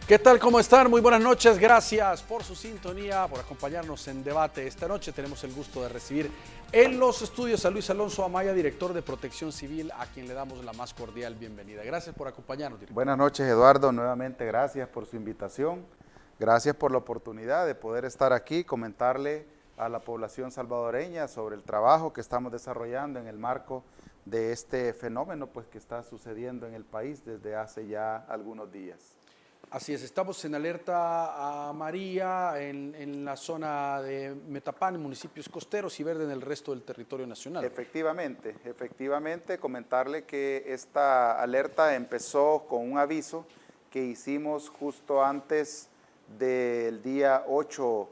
¿Qué tal? ¿Cómo están? Muy buenas noches. Gracias por su sintonía, por acompañarnos en debate. Esta noche tenemos el gusto de recibir en los estudios a Luis Alonso Amaya, director de Protección Civil, a quien le damos la más cordial bienvenida. Gracias por acompañarnos, director. Buenas noches, Eduardo. Nuevamente gracias por su invitación. Gracias por la oportunidad de poder estar aquí, comentarle a la población salvadoreña sobre el trabajo que estamos desarrollando en el marco de este fenómeno pues, que está sucediendo en el país desde hace ya algunos días. Así es, estamos en alerta amarilla en la zona de Metapán, municipios costeros, y verde en el resto del territorio nacional. Efectivamente, comentarle que esta alerta empezó con un aviso que hicimos justo antes del día 8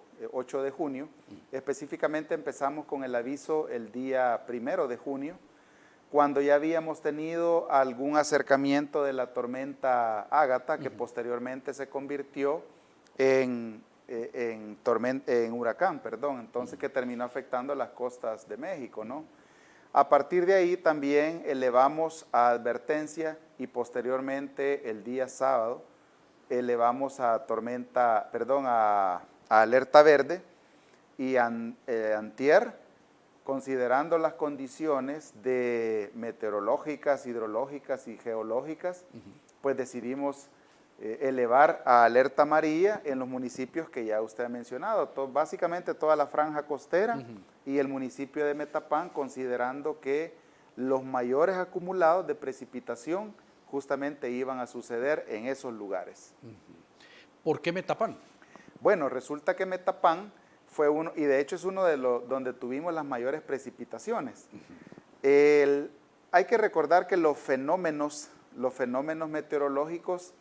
de junio. Específicamente empezamos con el aviso el día 1 de junio, cuando ya habíamos tenido algún acercamiento de la tormenta Ágata, que posteriormente se convirtió en huracán, entonces que terminó afectando las costas de México, ¿no? A partir de ahí también elevamos a advertencia y posteriormente el día sábado elevamos a alerta verde y antier, considerando las condiciones meteorológicas, hidrológicas y geológicas, pues decidimos elevar a alerta amarilla en los municipios que ya usted ha mencionado, básicamente toda la franja costera y el municipio de Metapán, considerando que los mayores acumulados de precipitación justamente iban a suceder en esos lugares. ¿Por qué Metapán? Bueno, resulta que Metapán fue uno, y de hecho es uno de los donde tuvimos las mayores precipitaciones. Hay que recordar que los fenómenos meteorológicos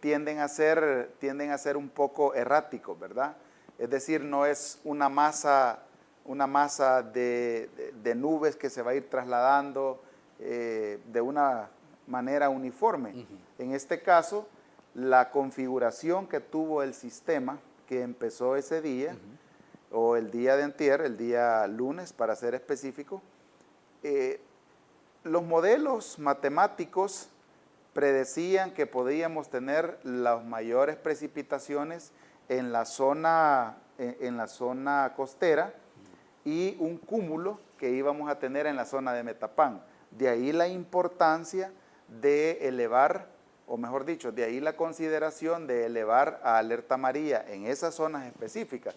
tienden a ser un poco erráticos, ¿verdad? Es decir, no es una masa de nubes que se va a ir trasladando de una manera uniforme. En este caso, la configuración que tuvo el sistema que empezó ese día, o el día de antier, el día lunes para ser específico, los modelos matemáticos predecían que podíamos tener las mayores precipitaciones en la zona costera y un cúmulo que íbamos a tener en la zona de Metapán. De ahí la importancia de elevar, o mejor dicho, de ahí la consideración de elevar a alerta amarilla en esas zonas específicas.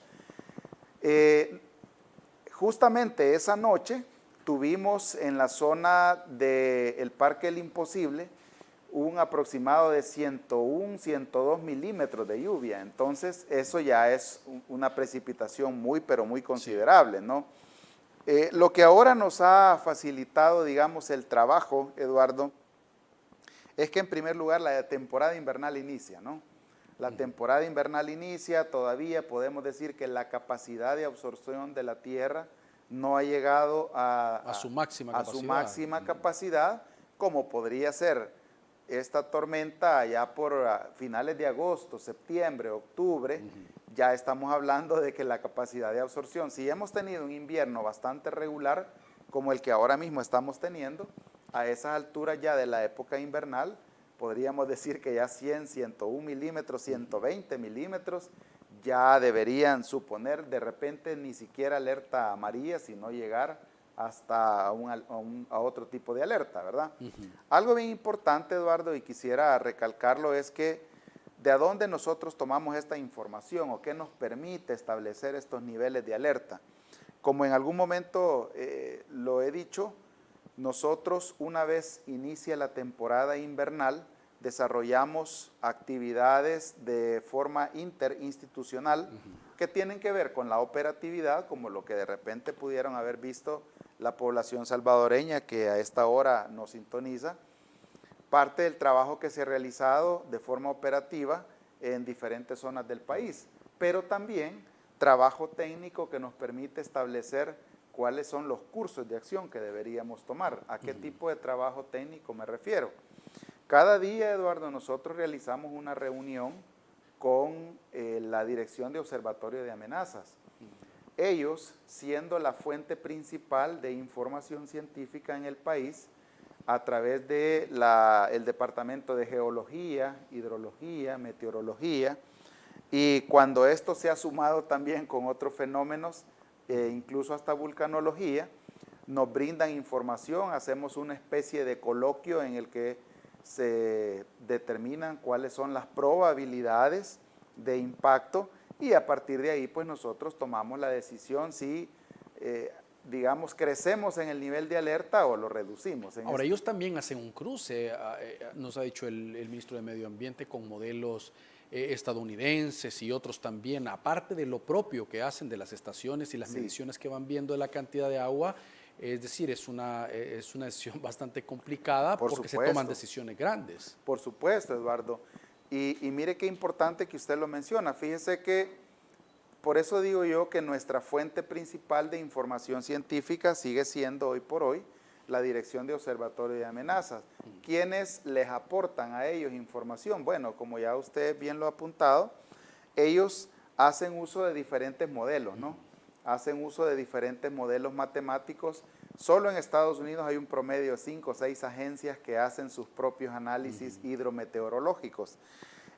Justamente esa noche tuvimos en la zona del Parque El Imposible un aproximado de 101, 102 milímetros de lluvia. Entonces eso ya es una precipitación muy, pero muy considerable, ¿no? Lo que ahora nos ha facilitado, digamos, el trabajo, Eduardo, es que en primer lugar la temporada invernal inicia, ¿no? La temporada invernal inicia, todavía podemos decir que la capacidad de absorción de la tierra no ha llegado a su máxima capacidad, como podría ser esta tormenta ya por finales de agosto, septiembre, octubre. Ya estamos hablando de que la capacidad de absorción, si hemos tenido un invierno bastante regular, como el que ahora mismo estamos teniendo, a esas alturas ya de la época invernal, podríamos decir que ya 100, 101 milímetros, 120 milímetros, ya deberían suponer de repente ni siquiera alerta amarilla, sino llegar hasta a otro tipo de alerta, ¿verdad? Algo bien importante, Eduardo, y quisiera recalcarlo, es que de dónde nosotros tomamos esta información o qué nos permite establecer estos niveles de alerta. Como en algún momento lo he dicho, nosotros una vez inicia la temporada invernal, desarrollamos actividades de forma interinstitucional que tienen que ver con la operatividad, como lo que de repente pudieron haber visto la población salvadoreña que a esta hora nos sintoniza, parte del trabajo que se ha realizado de forma operativa en diferentes zonas del país, pero también trabajo técnico que nos permite establecer cuáles son los cursos de acción que deberíamos tomar. ¿A qué tipo de trabajo técnico me refiero? Cada día, Eduardo, nosotros realizamos una reunión con la Dirección de Observatorio de Amenazas. Ellos, siendo la fuente principal de información científica en el país, a través del Departamento de Geología, Hidrología, Meteorología, y cuando esto se ha sumado también con otros fenómenos, incluso hasta vulcanología, nos brindan información, hacemos una especie de coloquio en el que se determinan cuáles son las probabilidades de impacto y a partir de ahí pues nosotros tomamos la decisión si digamos crecemos en el nivel de alerta o lo reducimos. Ahora ellos también hacen un cruce, nos ha dicho el ministro de Medio Ambiente, con modelos estadounidenses y otros también, aparte de lo propio que hacen de las estaciones y las mediciones que van viendo de la cantidad de agua. Es decir, es una decisión bastante complicada porque se toman decisiones grandes. Por supuesto, Eduardo. Y mire qué importante que usted lo menciona. Fíjese que, por eso digo yo que nuestra fuente principal de información científica sigue siendo hoy por hoy la Dirección de Observatorio de Amenazas. ¿Quiénes les aportan a ellos información? Bueno, como ya usted bien lo ha apuntado, ellos hacen uso de diferentes modelos, ¿no? Hacen uso de diferentes modelos matemáticos. Solo en Estados Unidos hay un promedio de 5 o 6 agencias que hacen sus propios análisis hidrometeorológicos.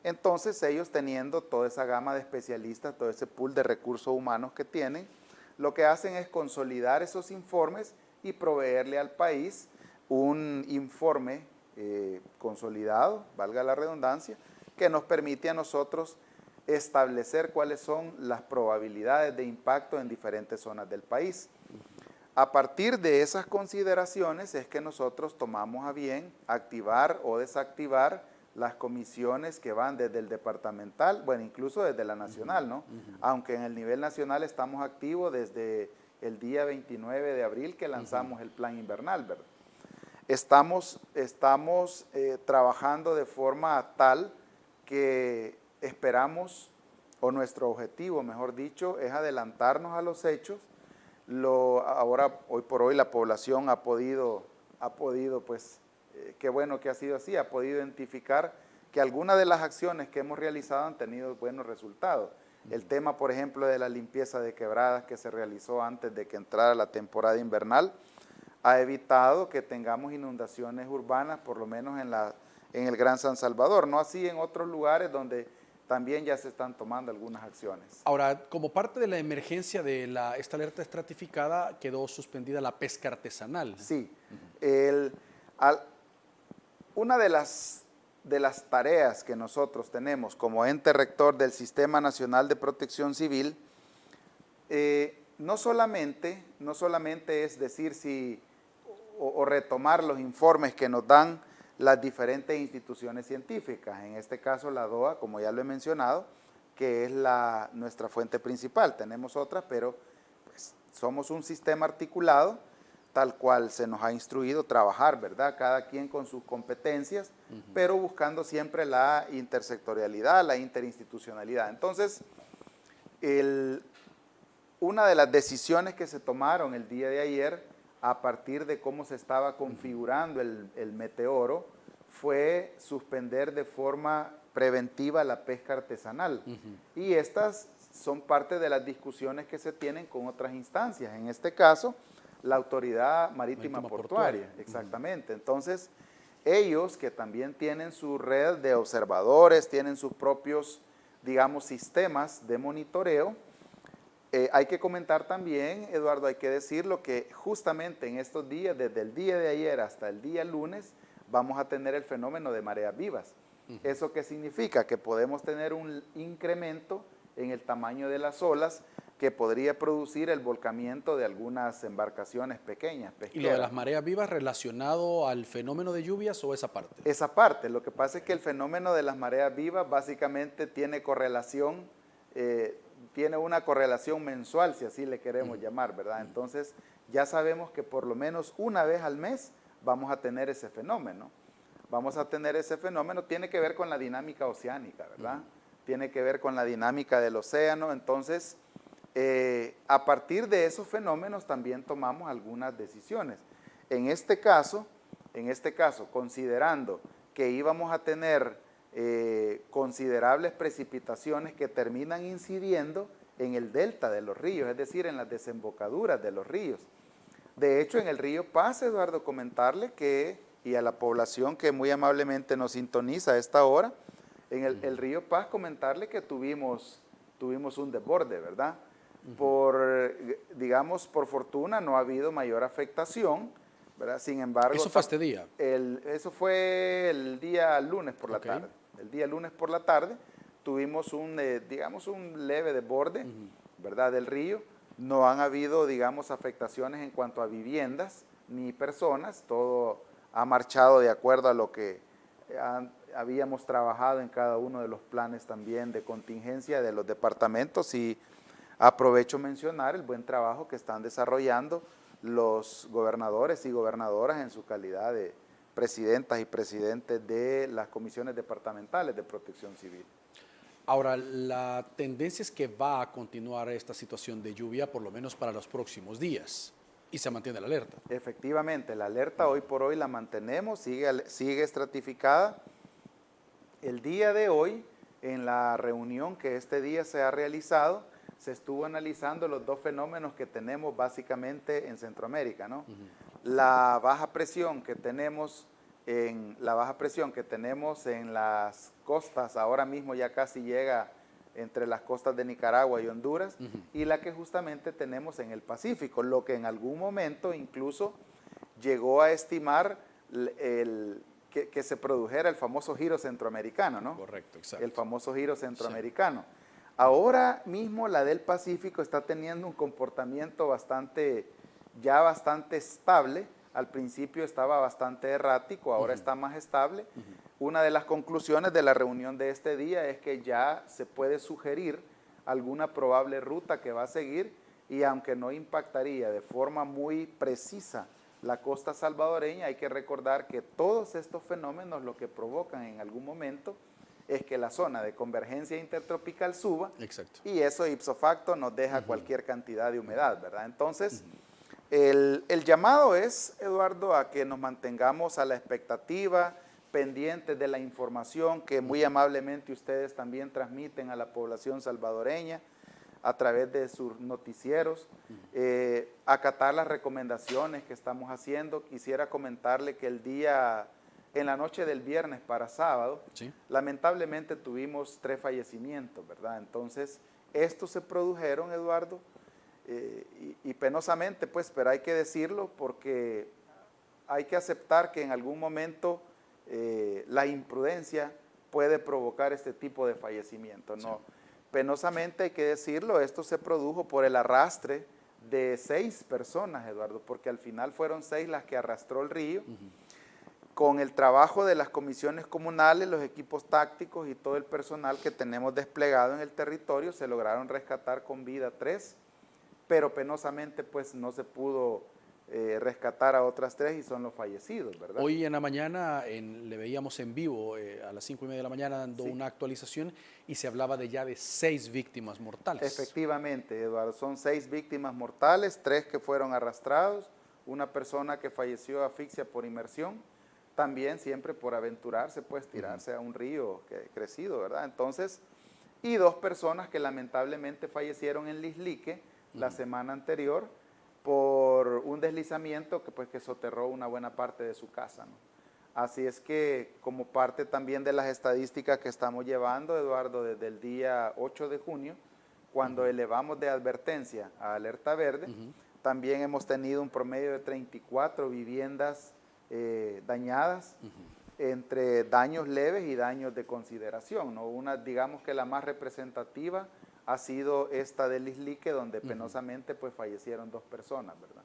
Entonces ellos, teniendo toda esa gama de especialistas, todo ese pool de recursos humanos que tienen, lo que hacen es consolidar esos informes y proveerle al país un informe consolidado, valga la redundancia, que nos permite a nosotros establecer cuáles son las probabilidades de impacto en diferentes zonas del país. A partir de esas consideraciones es que nosotros tomamos a bien activar o desactivar las comisiones que van desde el departamental, bueno, incluso desde la nacional, ¿no? Aunque en el nivel nacional estamos activos desde el día 29 de abril que lanzamos el plan invernal, ¿verdad? Estamos trabajando de forma tal que esperamos, o nuestro objetivo, mejor dicho, es adelantarnos a los hechos. Ahora, hoy por hoy, la población ha podido pues, qué bueno que ha sido así, ha podido identificar que algunas de las acciones que hemos realizado han tenido buenos resultados. El tema, por ejemplo, de la limpieza de quebradas que se realizó antes de que entrara la temporada invernal, ha evitado que tengamos inundaciones urbanas, por lo menos en el Gran San Salvador, no así en otros lugares donde también ya se están tomando algunas acciones. Ahora, como parte de la emergencia de esta alerta estratificada, quedó suspendida la pesca artesanal. Sí. Una de las tareas que nosotros tenemos como ente rector del Sistema Nacional de Protección Civil, no solamente es decir o retomar los informes que nos dan las diferentes instituciones científicas, en este caso la DOA, como ya lo he mencionado, que es nuestra fuente principal. Tenemos otras, pero pues, somos un sistema articulado, tal cual se nos ha instruido trabajar, ¿verdad? Cada quien con sus competencias, pero buscando siempre la intersectorialidad, la interinstitucionalidad. Entonces, una de las decisiones que se tomaron el día de ayer, a partir de cómo se estaba configurando el meteoro, fue suspender de forma preventiva la pesca artesanal. Y estas son parte de las discusiones que se tienen con otras instancias. En este caso, la Autoridad Marítima Portuaria. Exactamente. Entonces, ellos que también tienen su red de observadores, tienen sus propios, digamos, sistemas de monitoreo. Hay que comentar también, Eduardo, hay que decirlo, que justamente en estos días, desde el día de ayer hasta el día lunes, vamos a tener el fenómeno de mareas vivas. ¿Eso qué significa? Que podemos tener un incremento en el tamaño de las olas que podría producir el volcamiento de algunas embarcaciones pequeñas, pesqueras. ¿Y lo de las mareas vivas relacionado al fenómeno de lluvias o esa parte? Esa parte. Lo que pasa es que el fenómeno de las mareas vivas básicamente tiene correlación, tiene una correlación mensual, si así le queremos llamar, ¿verdad? Entonces, ya sabemos que por lo menos una vez al mes vamos a tener ese fenómeno. Tiene que ver con la dinámica oceánica, ¿verdad? Tiene que ver con la dinámica del océano. Entonces, a partir de esos fenómenos también tomamos algunas decisiones. En este caso, considerando que íbamos a tener considerables precipitaciones que terminan incidiendo en el delta de los ríos, es decir, en las desembocaduras de los ríos. De hecho, en el río Paz, Eduardo, comentarle que, y a la población que muy amablemente nos sintoniza a esta hora, en el río Paz comentarle que tuvimos un desborde, ¿verdad? Digamos, por fortuna no ha habido mayor afectación, ¿verdad? Sin embargo... ¿Eso fue este día? Eso fue el día lunes por la tarde. El día lunes por la tarde tuvimos digamos, un leve desborde, ¿verdad?, del río. No han habido, digamos, afectaciones en cuanto a viviendas ni personas. Todo ha marchado de acuerdo a lo que habíamos trabajado en cada uno de los planes también de contingencia de los departamentos, y aprovecho mencionar el buen trabajo que están desarrollando los gobernadores y gobernadoras en su calidad de presidentas y presidentes de las comisiones departamentales de protección civil. Ahora, la tendencia es que va a continuar esta situación de lluvia por lo menos para los próximos días y se mantiene la alerta. Efectivamente, la alerta hoy por hoy la mantenemos, sigue estratificada. El día de hoy, en la reunión que este día se ha realizado, se estuvo analizando los dos fenómenos que tenemos básicamente en Centroamérica, ¿no? La baja presión que tenemos en las costas, ahora mismo ya casi llega entre las costas de Nicaragua y Honduras, y la que justamente tenemos en el Pacífico, lo que en algún momento incluso llegó a estimar que se produjera el famoso giro centroamericano, ¿no? Correcto, exacto. El famoso giro centroamericano. Sí. Ahora mismo la del Pacífico está teniendo un comportamiento bastante estable. Al principio estaba bastante errático, ahora está más estable. Una de las conclusiones de la reunión de este día es que ya se puede sugerir alguna probable ruta que va a seguir, y aunque no impactaría de forma muy precisa la costa salvadoreña, hay que recordar que todos estos fenómenos lo que provocan en algún momento es que la zona de convergencia intertropical suba. Exacto. Y eso ipso facto nos deja cualquier cantidad de humedad, ¿verdad? Entonces, el llamado es, Eduardo, a que nos mantengamos a la expectativa, pendientes de la información que muy amablemente ustedes también transmiten a la población salvadoreña a través de sus noticieros, acatar las recomendaciones que estamos haciendo. Quisiera comentarle que en la noche del viernes para sábado, ¿sí?, lamentablemente tuvimos 3 fallecimientos, ¿verdad? Entonces, estos se produjeron, Eduardo, y penosamente, pues, pero hay que decirlo porque hay que aceptar que en algún momento la imprudencia puede provocar este tipo de fallecimiento, ¿no? Sí. Penosamente hay que decirlo, esto se produjo por el arrastre de 6 personas, Eduardo, porque al final fueron 6 las que arrastró el río. Con el trabajo de las comisiones comunales, los equipos tácticos y todo el personal que tenemos desplegado en el territorio, se lograron rescatar con vida 3, pero penosamente pues no se pudo rescatar a otras 3 y son los fallecidos, ¿verdad? Hoy en la mañana le veíamos en vivo a las 5:30 de la mañana dando una actualización y se hablaba de ya de 6 víctimas mortales. Efectivamente, Eduardo, son 6 víctimas mortales, 3 que fueron arrastrados, una persona que falleció de asfixia por inmersión, también siempre por aventurarse, pues tirarse a un río crecido, ¿verdad? Entonces, y 2 personas que lamentablemente fallecieron en Lislique la semana anterior por un deslizamiento que soterró una buena parte de su casa, ¿no? Así es que, como parte también de las estadísticas que estamos llevando, Eduardo, desde el día 8 de junio, cuando elevamos de advertencia a alerta verde, también hemos tenido un promedio de 34 viviendas dañadas, entre daños leves y daños de consideración, ¿no? Una, digamos que la más representativa ha sido esta de Lislique, donde penosamente pues fallecieron 2 personas, ¿verdad?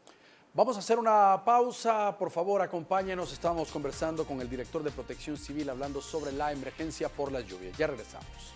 Vamos a hacer una pausa, por favor, acompáñenos. Estamos conversando con el director de Protección Civil hablando sobre la emergencia por las lluvias. Ya regresamos.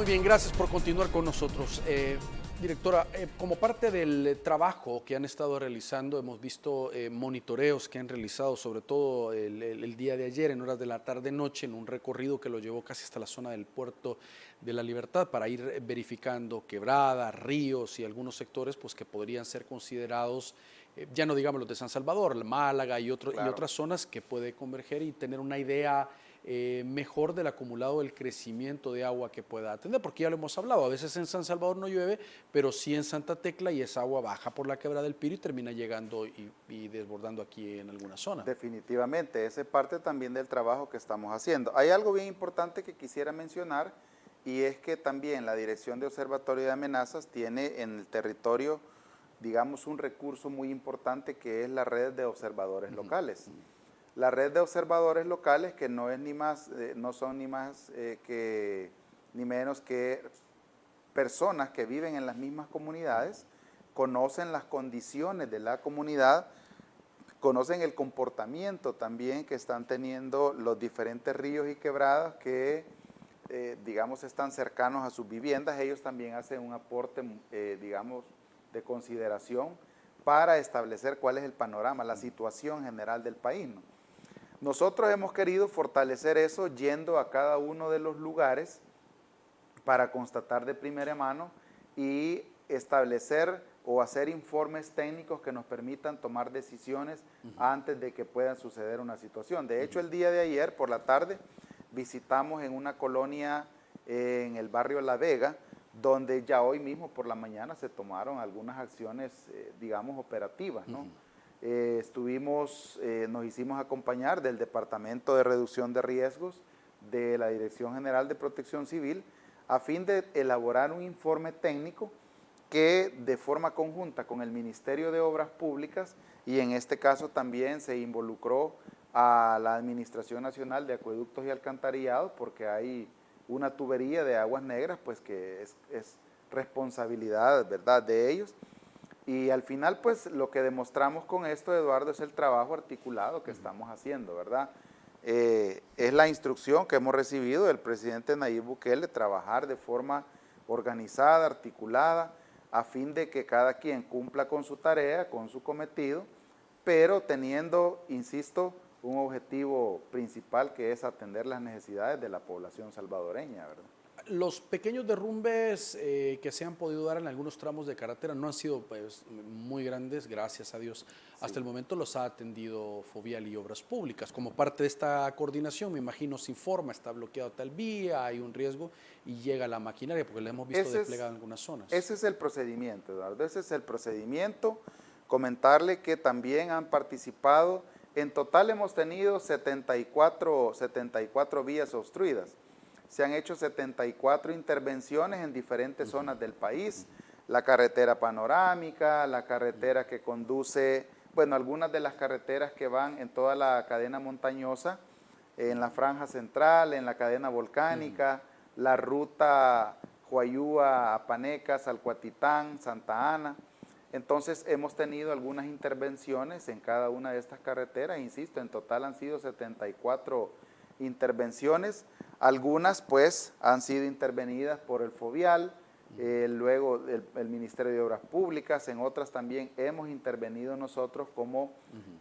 Muy bien, gracias por continuar con nosotros. Directora, como parte del trabajo que han estado realizando, hemos visto monitoreos que han realizado, sobre todo el día de ayer, en horas de la tarde-noche, en un recorrido que lo llevó casi hasta la zona del Puerto de la Libertad, para ir verificando quebradas, ríos y algunos sectores pues, que podrían ser considerados, ya no digamos los de San Salvador, Málaga y Claro. otras zonas que puede converger y tener una idea mejor del acumulado del crecimiento de agua que pueda atender, porque ya lo hemos hablado, a veces en San Salvador no llueve, pero sí en Santa Tecla, y esa agua baja por la quebrada del Piro y termina llegando y desbordando aquí en alguna zona. Definitivamente, esa es parte también del trabajo que estamos haciendo. Hay algo bien importante que quisiera mencionar, y es que también la Dirección de Observatorio de Amenazas tiene en el territorio, digamos, un recurso muy importante que es la red de observadores locales. La red de observadores locales, que no es ni más, no son ni más ni menos que personas que viven en las mismas comunidades, conocen las condiciones de la comunidad, conocen el comportamiento también que están teniendo los diferentes ríos y quebradas que, digamos, están cercanos a sus viviendas. Ellos también hacen un aporte, digamos, de consideración para establecer cuál es el panorama, la situación general del país, ¿no? Nosotros hemos querido fortalecer eso yendo a cada uno de los lugares para constatar de primera mano y establecer o hacer informes técnicos que nos permitan tomar decisiones antes de que pueda suceder una situación. De hecho, el día de ayer, por la tarde, visitamos en una colonia en el barrio La Vega, donde ya hoy mismo por la mañana se tomaron algunas acciones, digamos, operativas, ¿no? Nos hicimos acompañar del Departamento de Reducción de Riesgos de la Dirección General de Protección Civil a fin de elaborar un informe técnico que de forma conjunta con el Ministerio de Obras Públicas, y en este caso también se involucró a la Administración Nacional de Acueductos y Alcantarillados, porque hay una tubería de aguas negras pues que es responsabilidad, ¿verdad?, de ellos. Y al final, pues, lo que demostramos con esto, Eduardo, es el trabajo articulado que estamos haciendo, ¿verdad? Es la instrucción que hemos recibido del presidente Nayib Bukele, trabajar de forma organizada, articulada, a fin de que cada quien cumpla con su tarea, con su cometido, pero teniendo, insisto, un objetivo principal que es atender las necesidades de la población salvadoreña, ¿verdad? Los pequeños derrumbes que se han podido dar en algunos tramos de carretera no han sido pues, muy grandes, gracias a Dios. Sí. Hasta el momento los ha atendido Fovial y Obras Públicas. Como parte de esta coordinación, me imagino, se informa, está bloqueado tal vía, hay un riesgo y llega la maquinaria, porque la hemos visto desplegada en algunas zonas. Ese es el procedimiento, Eduardo, ese es el procedimiento. Comentarle que también han participado, en total hemos tenido 74 vías obstruidas. Se han hecho 74 intervenciones en diferentes zonas del país, la carretera panorámica, la carretera que conduce, bueno, algunas de las carreteras que van en toda la cadena montañosa, en la franja central, en la cadena volcánica, la ruta Huayúa, Apaneca, Salcuatitán, Santa Ana. Entonces hemos tenido algunas intervenciones en cada una de estas carreteras, insisto, en total han sido 74 intervenciones. Algunas pues han sido intervenidas por el Fovial, luego el Ministerio de Obras Públicas, en otras también hemos intervenido nosotros como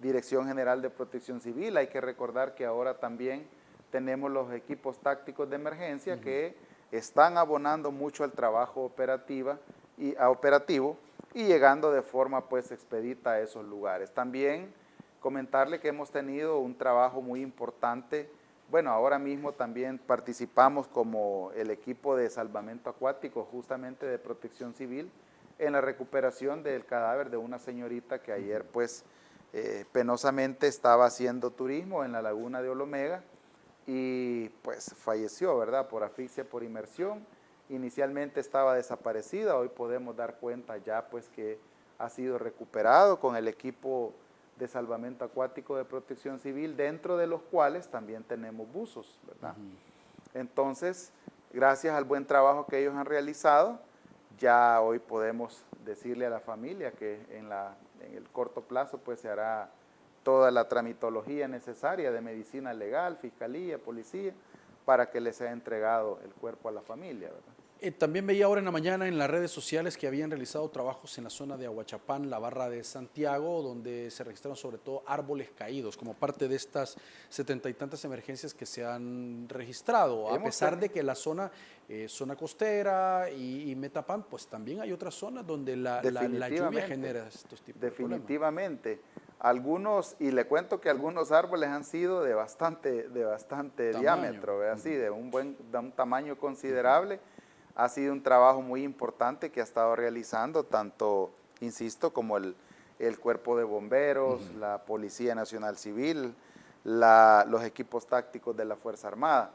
Dirección General de Protección Civil. Hay que recordar que ahora también tenemos los equipos tácticos de emergencia que están abonando mucho al trabajo operativo y llegando de forma pues expedita a esos lugares. También comentarle que hemos tenido un trabajo muy importante. Bueno, ahora mismo también participamos como el equipo de salvamento acuático, justamente de Protección Civil, en la recuperación del cadáver de una señorita que ayer, pues, penosamente estaba haciendo turismo en la laguna de Olomega y, pues, falleció, ¿verdad?, por asfixia por inmersión. Inicialmente estaba desaparecida, hoy podemos dar cuenta ya, pues, que ha sido recuperado con el equipo de salvamento acuático de Protección Civil, dentro de los cuales también tenemos buzos, ¿verdad? Entonces, gracias al buen trabajo que ellos han realizado, ya hoy podemos decirle a la familia que en el corto plazo pues se hará toda la tramitología necesaria de medicina legal, fiscalía, policía, para que les sea entregado el cuerpo a la familia, ¿verdad? También veía ahora en la mañana en las redes sociales que habían realizado trabajos en la zona de Aguachapán, la Barra de Santiago, donde se registraron sobre todo árboles caídos, como parte de estas 70 y tantas emergencias que se han registrado. A pesar de que la zona, zona costera y Metapán, pues también hay otras zonas donde la lluvia genera estos tipos de problemas. Definitivamente. Algunos, y le cuento que algunos árboles han sido de bastante diámetro, así, de un tamaño considerable. Ha sido un trabajo muy importante que ha estado realizando tanto, insisto, como el Cuerpo de Bomberos, la Policía Nacional Civil, los equipos tácticos de la Fuerza Armada.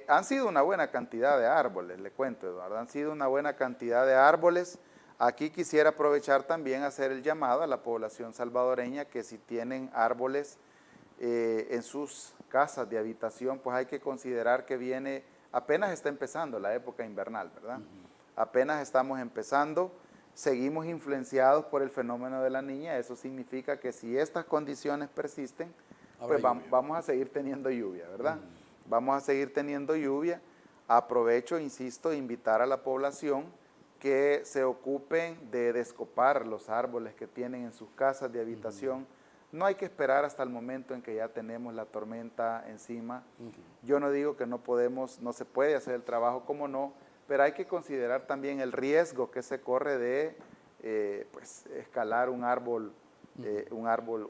Han sido una buena cantidad de árboles, le cuento, Eduardo, han sido una buena cantidad de árboles. Aquí quisiera aprovechar también hacer el llamado a la población salvadoreña que si tienen árboles en sus casas de habitación, pues hay que considerar que apenas está empezando la época invernal, ¿verdad? Apenas estamos empezando, seguimos influenciados por el fenómeno de la niña, eso significa que si estas condiciones persisten, pues vamos a seguir teniendo lluvia, ¿verdad? Vamos a seguir teniendo lluvia. Aprovecho, insisto, invitar a la población que se ocupen de descopar los árboles que tienen en sus casas de habitación. No hay que esperar hasta el momento en que ya tenemos la tormenta encima. Yo no digo que no se puede hacer el trabajo, como no, pero hay que considerar también el riesgo que se corre de escalar un árbol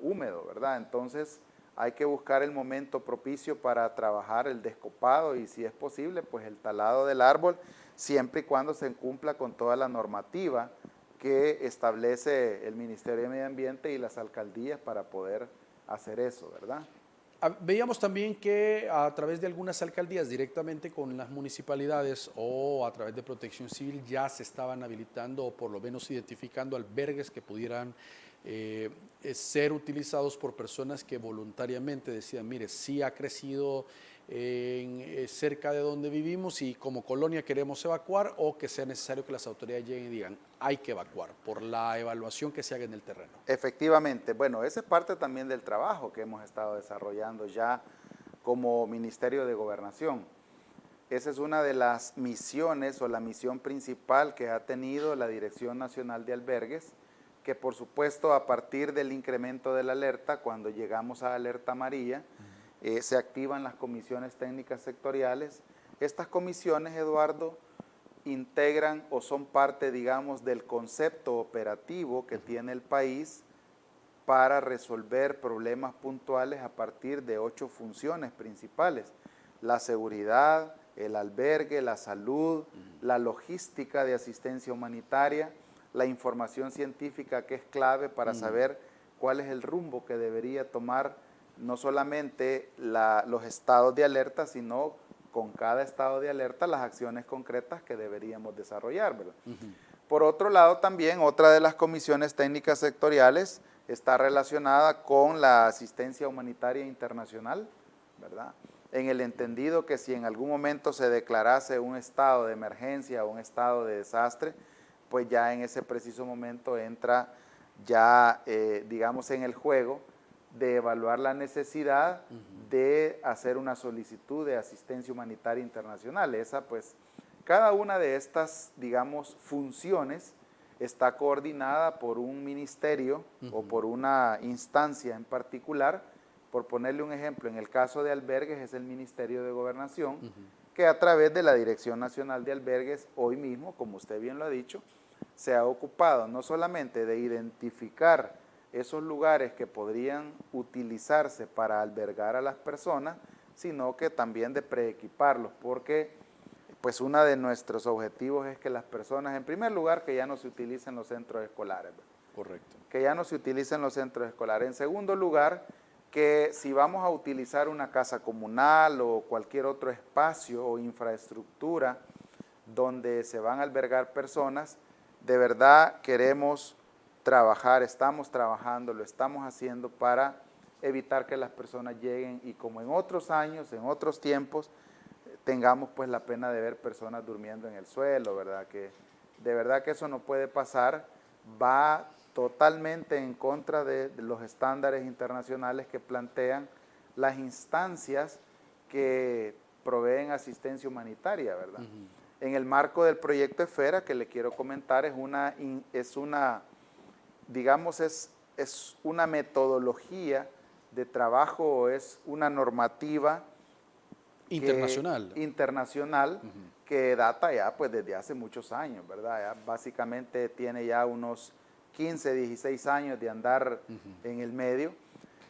húmedo, ¿verdad? Entonces hay que buscar el momento propicio para trabajar el descopado y, si es posible, pues el talado del árbol, siempre y cuando se cumpla con toda la normativa que establece el Ministerio de Medio Ambiente y las alcaldías para poder hacer eso, ¿verdad? Veíamos también que a través de algunas alcaldías directamente con las municipalidades o a través de Protección Civil ya se estaban habilitando o por lo menos identificando albergues que pudieran ser utilizados por personas que voluntariamente decían, mire, sí ha crecido cerca de donde vivimos y como colonia queremos evacuar, o que sea necesario que las autoridades lleguen y digan, hay que evacuar por la evaluación que se haga en el terreno. Efectivamente, bueno, esa es parte también del trabajo que hemos estado desarrollando ya como Ministerio de Gobernación. Esa es una de las misiones o la misión principal que ha tenido la Dirección Nacional de Albergues, que por supuesto a partir del incremento de la alerta, cuando llegamos a alerta amarilla, se activan las comisiones técnicas sectoriales. Estas comisiones, Eduardo, integran o son parte, digamos, del concepto operativo que tiene el país para resolver problemas puntuales a partir de 8 funciones principales: la seguridad, el albergue, la salud, la logística de asistencia humanitaria, la información científica, que es clave para saber cuál es el rumbo que debería tomar no solamente los estados de alerta, sino con cada estado de alerta las acciones concretas que deberíamos desarrollar, ¿verdad? Por otro lado, también otra de las comisiones técnicas sectoriales está relacionada con la asistencia humanitaria internacional, ¿verdad? En el entendido que si en algún momento se declarase un estado de emergencia o un estado de desastre, pues ya en ese preciso momento entra ya, digamos, en el juego de evaluar la necesidad de hacer una solicitud de asistencia humanitaria internacional. Pues, cada una de estas, digamos, funciones está coordinada por un ministerio o por una instancia en particular. Por ponerle un ejemplo, en el caso de albergues es el Ministerio de Gobernación, que a través de la Dirección Nacional de Albergues, hoy mismo, como usted bien lo ha dicho, se ha ocupado no solamente de identificar esos lugares que podrían utilizarse para albergar a las personas, sino que también de preequiparlos, porque pues uno de nuestros objetivos es que las personas, en primer lugar, que ya no se utilicen los centros escolares. Correcto. Que ya no se utilicen los centros escolares. En segundo lugar, que si vamos a utilizar una casa comunal o cualquier otro espacio o infraestructura donde se van a albergar personas, de verdad queremos trabajar, estamos trabajando, lo estamos haciendo para evitar que las personas lleguen y, como en otros años, en otros tiempos, tengamos pues la pena de ver personas durmiendo en el suelo, ¿verdad? Que de verdad que eso no puede pasar, va totalmente en contra de los estándares internacionales que plantean las instancias que proveen asistencia humanitaria, ¿verdad? En el marco del proyecto Esfera, que le quiero comentar, es una metodología de trabajo, es una normativa internacional que data ya pues desde hace muchos años, ¿verdad? Ya básicamente tiene ya unos 15, 16 años de andar en el medio.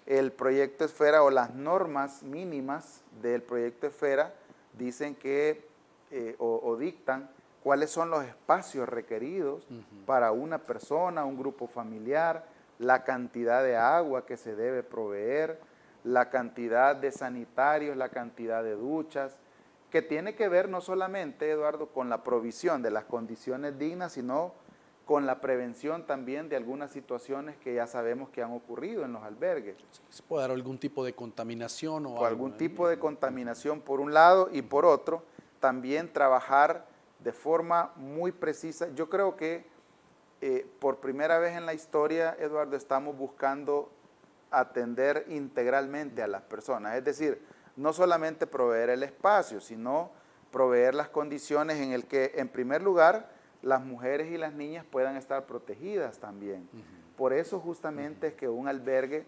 El proyecto Esfera o las normas mínimas del proyecto Esfera dicen que o dictan cuáles son los espacios requeridos para una persona, un grupo familiar, la cantidad de agua que se debe proveer, la cantidad de sanitarios, la cantidad de duchas, que tiene que ver no solamente, Eduardo, con la provisión de las condiciones dignas, sino con la prevención también de algunas situaciones que ya sabemos que han ocurrido en los albergues. ¿Se puede dar algún tipo de contaminación o algo? Algún tipo de contaminación por un lado y por otro, también trabajar de forma muy precisa. Yo creo que por primera vez en la historia, Eduardo, estamos buscando atender integralmente a las personas, es decir, no solamente proveer el espacio, sino proveer las condiciones en el que, en primer lugar, las mujeres y las niñas puedan estar protegidas también. Por eso justamente es que un albergue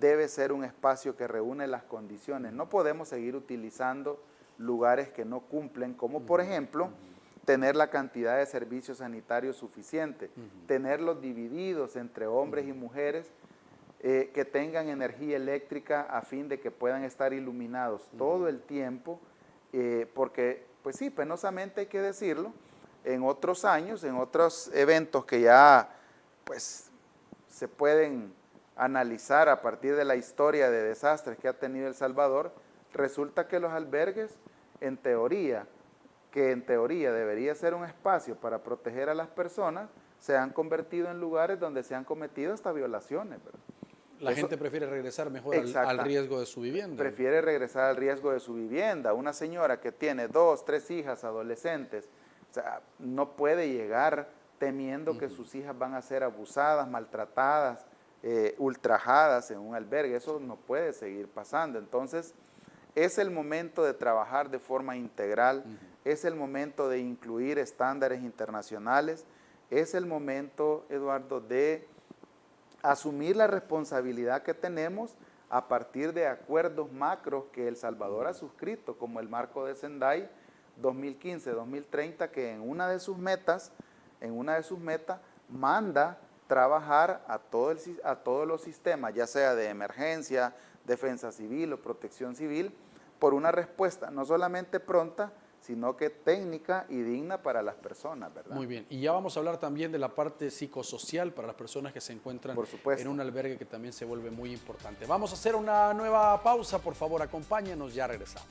debe ser un espacio que reúne las condiciones. No podemos seguir utilizando lugares que no cumplen, como por ejemplo, tener la cantidad de servicios sanitarios suficiente, tenerlos divididos entre hombres y mujeres, que tengan energía eléctrica a fin de que puedan estar iluminados todo el tiempo, porque, pues sí, penosamente hay que decirlo, en otros años, en otros eventos que ya, pues, se pueden analizar a partir de la historia de desastres que ha tenido El Salvador, resulta que los albergues, en teoría debería ser un espacio para proteger a las personas, se han convertido en lugares donde se han cometido hasta violaciones, ¿verdad? La gente prefiere regresar mejor al riesgo de su vivienda. Prefiere regresar al riesgo de su vivienda. Una señora que tiene 2, 3 hijas adolescentes, o sea, no puede llegar temiendo que sus hijas van a ser abusadas, maltratadas, ultrajadas en un albergue. Eso no puede seguir pasando. Entonces, es el momento de trabajar de forma integral, es el momento de incluir estándares internacionales, es el momento, Eduardo, de asumir la responsabilidad que tenemos a partir de acuerdos macros que El Salvador ha suscrito, como el marco de Sendai 2015-2030, que en una de sus metas manda trabajar a todos los sistemas, ya sea de emergencia, defensa civil o protección civil, por una respuesta no solamente pronta, sino que técnica y digna para las personas, ¿verdad? Muy bien, y ya vamos a hablar también de la parte psicosocial para las personas que se encuentran en un albergue, que también se vuelve muy importante. Vamos a hacer una nueva pausa, por favor, acompáñenos, ya regresamos.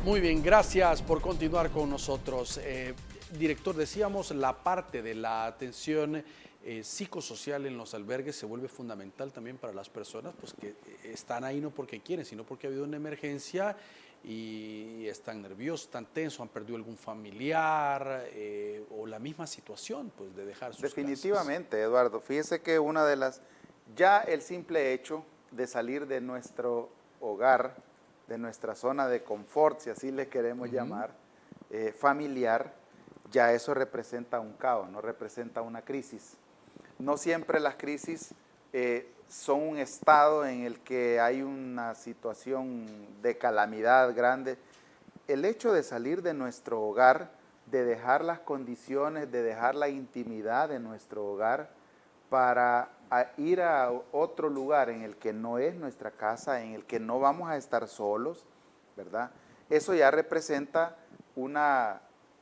Muy bien, gracias por continuar con nosotros. Director, decíamos, la parte de la atención psicosocial en los albergues se vuelve fundamental también para las personas pues, que están ahí no porque quieren, sino porque ha habido una emergencia y están nerviosos, están tensos, han perdido algún familiar o la misma situación pues, de dejar sus Definitivamente, casas. Eduardo. Fíjese que ya el simple hecho de salir de nuestro hogar, de nuestra zona de confort, si así le queremos llamar, familiar, ya eso representa un caos, no representa una crisis. No siempre las crisis son un estado en el que hay una situación de calamidad grande. El hecho de salir de nuestro hogar, de dejar las condiciones, de dejar la intimidad de nuestro hogar para ir a otro lugar en el que no es nuestra casa, en el que no vamos a estar solos, ¿verdad? Eso ya representa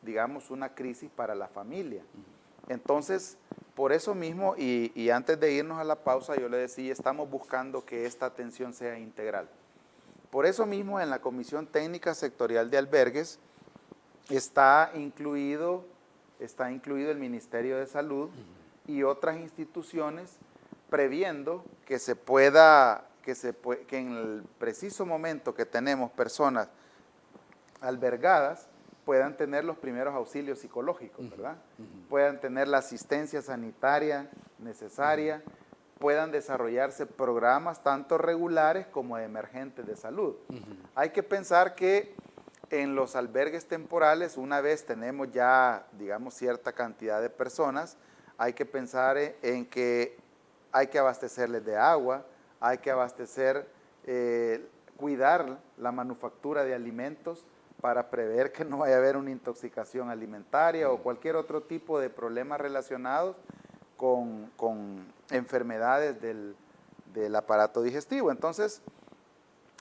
digamos, una crisis para la familia. Entonces, Por eso mismo, y antes de irnos a la pausa, yo le decía, estamos buscando que esta atención sea integral. Por eso mismo, en la Comisión Técnica Sectorial de Albergues está incluido el Ministerio de Salud y otras instituciones, previendo que que en el preciso momento que tenemos personas albergadas, puedan tener los primeros auxilios psicológicos, ¿verdad? Puedan tener la asistencia sanitaria necesaria, puedan desarrollarse programas tanto regulares como emergentes de salud. Hay que pensar que en los albergues temporales, una vez tenemos ya, digamos, cierta cantidad de personas, hay que pensar en que hay que abastecerles de agua, hay que abastecer, cuidar la manufactura de alimentos, para prever que no vaya a haber una intoxicación alimentaria o cualquier otro tipo de problemas relacionados con enfermedades del aparato digestivo. Entonces,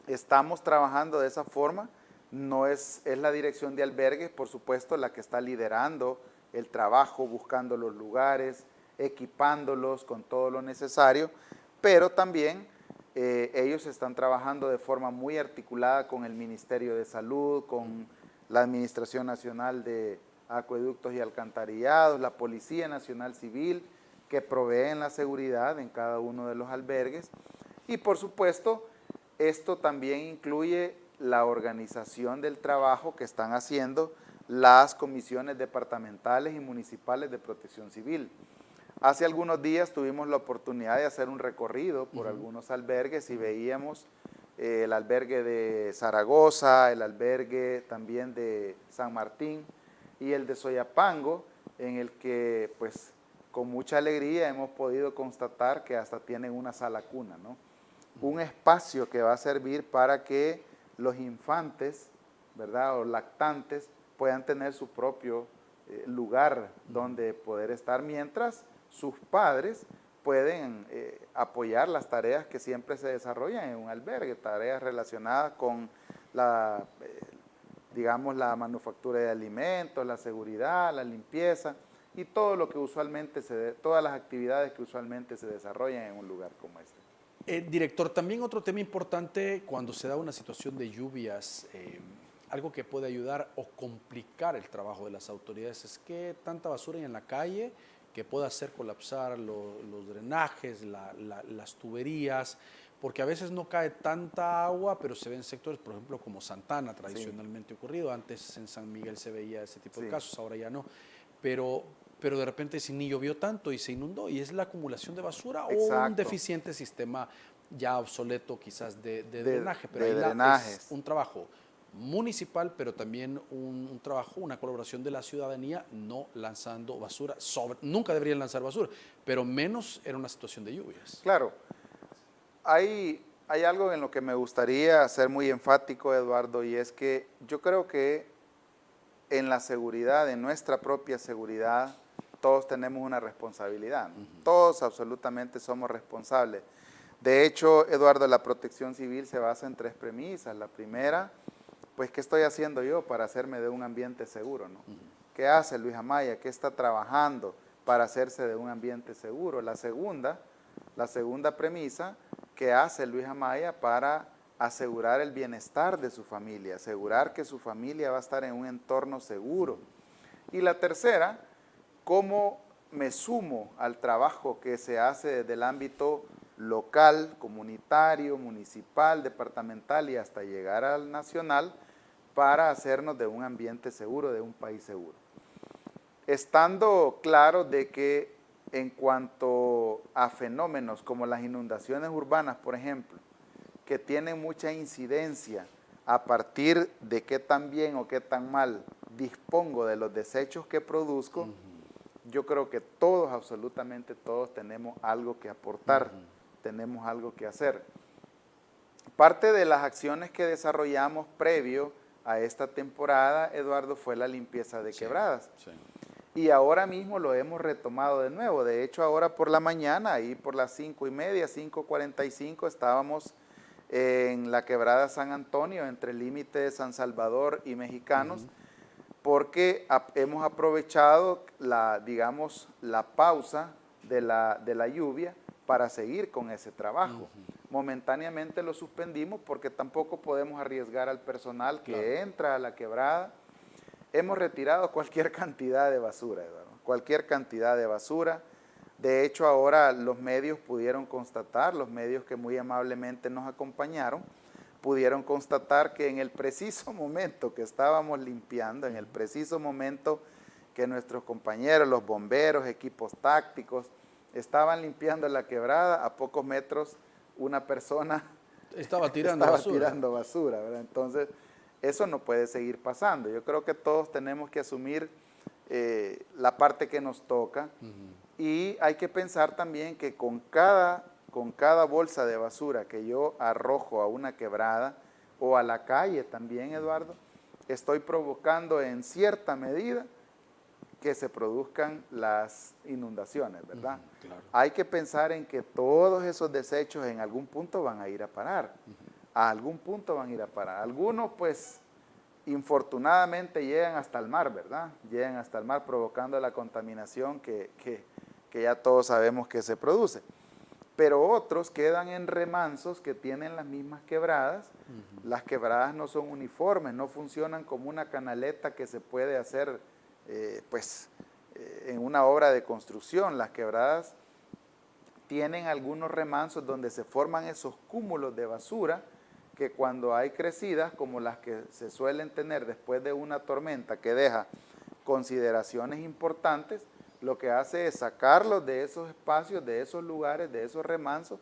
estamos trabajando de esa forma. No es la dirección de albergues, por supuesto, la que está liderando el trabajo, buscando los lugares, equipándolos con todo lo necesario, pero también ellos están trabajando de forma muy articulada con el Ministerio de Salud, con la Administración Nacional de Acueductos y Alcantarillados, la Policía Nacional Civil, que proveen la seguridad en cada uno de los albergues. Y por supuesto, esto también incluye la organización del trabajo que están haciendo las comisiones departamentales y municipales de protección civil. Hace algunos días tuvimos la oportunidad de hacer un recorrido por algunos albergues y veíamos el albergue de Zaragoza, el albergue también de San Martín y el de Soyapango, en el que pues con mucha alegría hemos podido constatar que hasta tienen una sala cuna, ¿no? Un espacio que va a servir para que los infantes, ¿verdad?, o lactantes puedan tener su propio lugar donde poder estar, mientras sus padres pueden apoyar las tareas que siempre se desarrollan en un albergue, tareas relacionadas con digamos, la manufactura de alimentos, la seguridad, la limpieza y todo lo que usualmente todas las actividades que usualmente se desarrollan en un lugar como este. Director, también otro tema importante cuando se da una situación de lluvias, algo que puede ayudar o complicar el trabajo de las autoridades es que tanta basura hay en la calle que puede hacer colapsar los drenajes, las tuberías, porque a veces no cae tanta agua, pero se ven sectores, por ejemplo, como Santana, tradicionalmente ocurrido. Antes en San Miguel se veía ese tipo de casos, ahora ya no. Pero de repente si ni llovió tanto y se inundó, y es la acumulación de basura o un deficiente sistema ya obsoleto quizás de drenaje. Pero ahí es un trabajo municipal, pero también un trabajo, una colaboración de la ciudadanía, no lanzando basura. Nunca deberían lanzar basura, pero menos era una situación de lluvias. Claro. Hay algo en lo que me gustaría ser muy enfático, Eduardo, y es que yo creo que en la seguridad, en nuestra propia seguridad, todos tenemos una responsabilidad. Todos absolutamente somos responsables. De hecho, Eduardo, la protección civil se basa en 3 premisas. La primera, pues, ¿qué estoy haciendo yo para hacerme de un ambiente seguro, ¿no? ¿Qué hace Luis Amaya? ¿Qué está trabajando para hacerse de un ambiente seguro? La segunda premisa, ¿qué hace Luis Amaya para asegurar el bienestar de su familia? Asegurar que su familia va a estar en un entorno seguro. Y la tercera, ¿cómo me sumo al trabajo que se hace desde el ámbito local, comunitario, municipal, departamental y hasta llegar al nacional para hacernos de un ambiente seguro, de un país seguro? Estando claro de que en cuanto a fenómenos como las inundaciones urbanas, por ejemplo, que tienen mucha incidencia a partir de qué tan bien o qué tan mal dispongo de los desechos que produzco, yo creo que todos, absolutamente todos, tenemos algo que aportar, tenemos algo que hacer. Parte de las acciones que desarrollamos previo a esta temporada, Eduardo, fue la limpieza de quebradas. Y ahora mismo lo hemos retomado de nuevo. De hecho, ahora por la mañana, ahí por las 5:30, 5:45, estábamos en la quebrada San Antonio, entre el límite de San Salvador y Mexicanos, porque hemos aprovechado la pausa de la lluvia para seguir con ese trabajo. Momentáneamente lo suspendimos porque tampoco podemos arriesgar al personal que entra a la quebrada. Hemos retirado cualquier cantidad de basura, Eduardo, cualquier cantidad de basura. De hecho, ahora los medios pudieron constatar, los medios que muy amablemente nos acompañaron, pudieron constatar que en el preciso momento que estábamos limpiando, en el preciso momento que nuestros compañeros, los bomberos, equipos tácticos, estaban limpiando la quebrada, a pocos metros una persona estaba tirando basura, ¿verdad? Entonces, eso no puede seguir pasando. Yo creo que todos tenemos que asumir la parte que nos toca y hay que pensar también que con cada bolsa de basura que yo arrojo a una quebrada o a la calle también, Eduardo, estoy provocando en cierta medida que se produzcan las inundaciones, ¿verdad? Claro. Hay que pensar en que todos esos desechos en algún punto van a ir a parar. A algún punto van a ir a parar. Algunos, pues, infortunadamente llegan hasta el mar, ¿verdad? Llegan hasta el mar provocando la contaminación que ya todos sabemos que se produce. Pero otros quedan en remansos que tienen las mismas quebradas. Las quebradas no son uniformes, no funcionan como una canaleta que se puede hacer en una obra de construcción. Las quebradas tienen algunos remansos donde se forman esos cúmulos de basura que cuando hay crecidas, como las que se suelen tener después de una tormenta que deja consideraciones importantes, lo que hace es sacarlos de esos espacios, de esos lugares, de esos remansos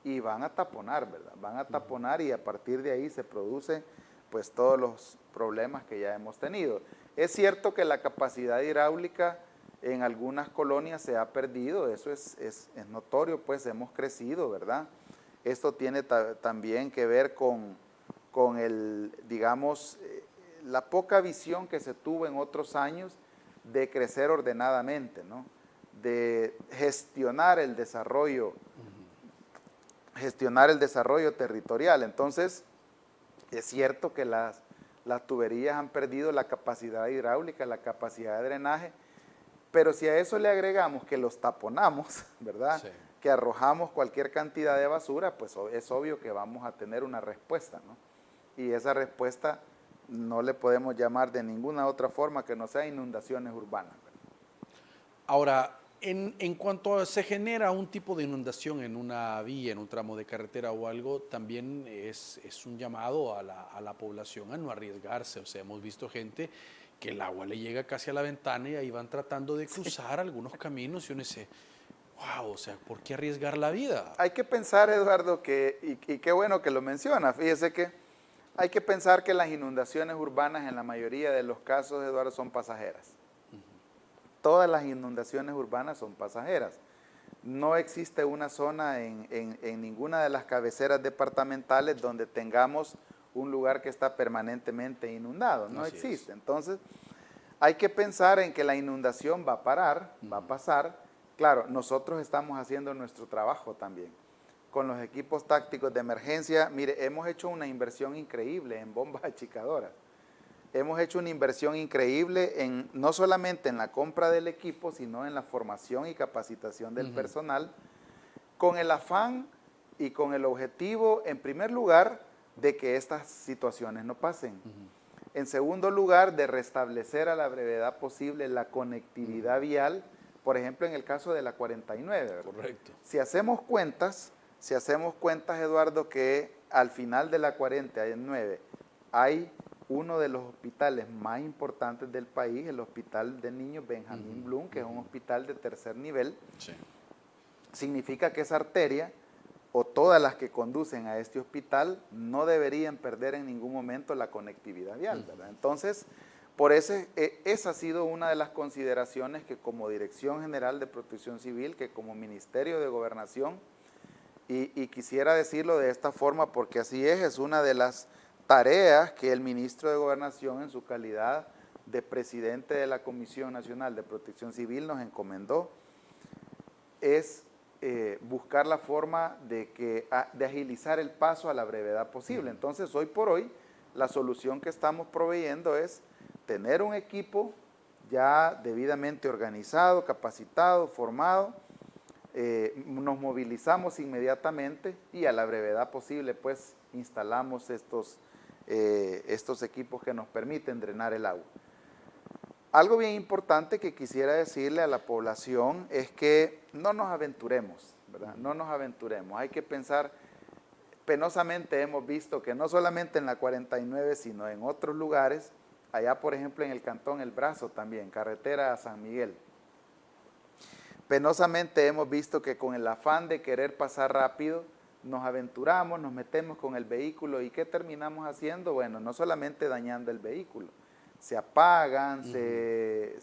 y van a taponar, ¿verdad? Van a taponar y a partir de ahí se producen pues todos los problemas que ya hemos tenido. Es cierto que la capacidad hidráulica en algunas colonias se ha perdido, eso es notorio, pues hemos crecido, ¿verdad? Esto tiene también que ver con digamos, la poca visión que se tuvo en otros años de crecer ordenadamente, ¿no? De gestionar el desarrollo territorial. Entonces, es cierto que las tuberías han perdido la capacidad hidráulica, la capacidad de drenaje, pero si a eso le agregamos que los taponamos, ¿verdad? Sí. Que arrojamos cualquier cantidad de basura, pues es obvio que vamos a tener una respuesta, ¿no? Y esa respuesta no le podemos llamar de ninguna otra forma que no sea inundaciones urbanas, ¿verdad? Ahora, en cuanto se genera un tipo de inundación en una vía, en un tramo de carretera o algo, también es un llamado a la población a no arriesgarse. O sea, hemos visto gente que el agua le llega casi a la ventana y ahí van tratando de cruzar algunos caminos y uno dice, wow, o sea, ¿por qué arriesgar la vida? Hay que pensar, Eduardo, y qué bueno que lo menciona, fíjese que hay que pensar que las inundaciones urbanas en la mayoría de los casos, Eduardo, son pasajeras. Todas las inundaciones urbanas son pasajeras. No existe una zona en ninguna de las cabeceras departamentales donde tengamos un lugar que está permanentemente inundado. No existe. Entonces, hay que pensar en que la inundación va a parar, va a pasar. Claro, nosotros estamos haciendo nuestro trabajo también. Con los equipos tácticos de emergencia, mire, hemos hecho una inversión increíble en bombas achicadoras. Hemos hecho una inversión increíble no solamente en la compra del equipo, sino en la formación y capacitación del personal, con el afán y con el objetivo, en primer lugar, de que estas situaciones no pasen. En segundo lugar, de restablecer a la brevedad posible la conectividad vial, por ejemplo, en el caso de la 49. ¿Verdad? Correcto. Si hacemos cuentas, Eduardo, que al final de la 49 hay uno de los hospitales más importantes del país, el Hospital de Niños Benjamín Blum, que es un hospital de tercer nivel. Sí. Significa que esa arteria, o todas las que conducen a este hospital, no deberían perder en ningún momento la conectividad vial, ¿verdad? Entonces, por eso, esa ha sido una de las consideraciones que como Dirección General de Protección Civil, que como Ministerio de Gobernación, y quisiera decirlo de esta forma porque así es una de las tareas que el ministro de Gobernación en su calidad de presidente de la Comisión Nacional de Protección Civil nos encomendó, es buscar la forma de agilizar el paso a la brevedad posible. Entonces, hoy por hoy, la solución que estamos proveyendo es tener un equipo ya debidamente organizado, capacitado, formado, nos movilizamos inmediatamente y a la brevedad posible pues instalamos estos equipos que nos permiten drenar el agua. Algo bien importante que quisiera decirle a la población es que no nos aventuremos, ¿verdad? No nos aventuremos, hay que pensar, penosamente hemos visto que no solamente en la 49, sino en otros lugares, allá por ejemplo en el Cantón El Brazo también, carretera a San Miguel, penosamente hemos visto que con el afán de querer pasar rápido, nos aventuramos, nos metemos con el vehículo y ¿qué terminamos haciendo? Bueno, no solamente dañando el vehículo, se apagan, se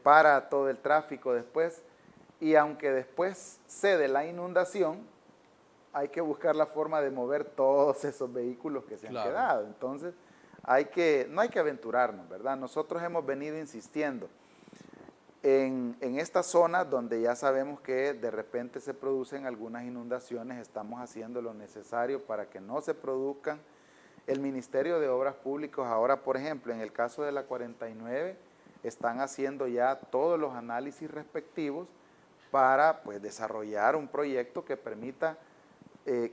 para todo el tráfico después y aunque después cede la inundación, hay que buscar la forma de mover todos esos vehículos que se han quedado. Entonces, no hay que aventurarnos, ¿verdad? Nosotros hemos venido insistiendo en estas zonas donde ya sabemos que de repente se producen algunas inundaciones, estamos haciendo lo necesario para que no se produzcan. El Ministerio de Obras Públicas ahora, por ejemplo, en el caso de la 49, están haciendo ya todos los análisis respectivos para pues, desarrollar un proyecto que permita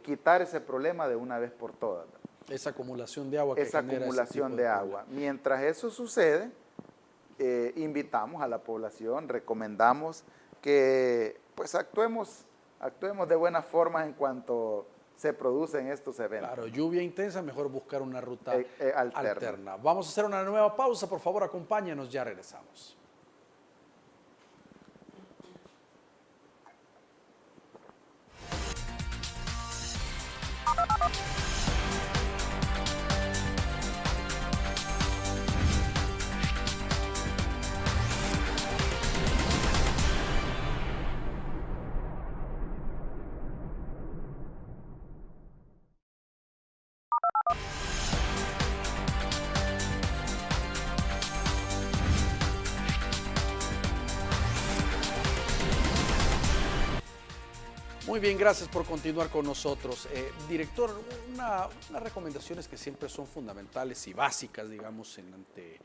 quitar ese problema de una vez por todas. Esa acumulación de agua que esa genera acumulación ese tipo de agua. Mientras eso sucede, invitamos a la población, recomendamos que pues actuemos de buena forma en cuanto se producen estos eventos. Claro, lluvia intensa, mejor buscar una ruta alterna. Vamos a hacer una nueva pausa, por favor, acompáñanos, ya regresamos. Muy bien, gracias por continuar con nosotros. Director, unas recomendaciones que siempre son fundamentales y básicas, digamos, ante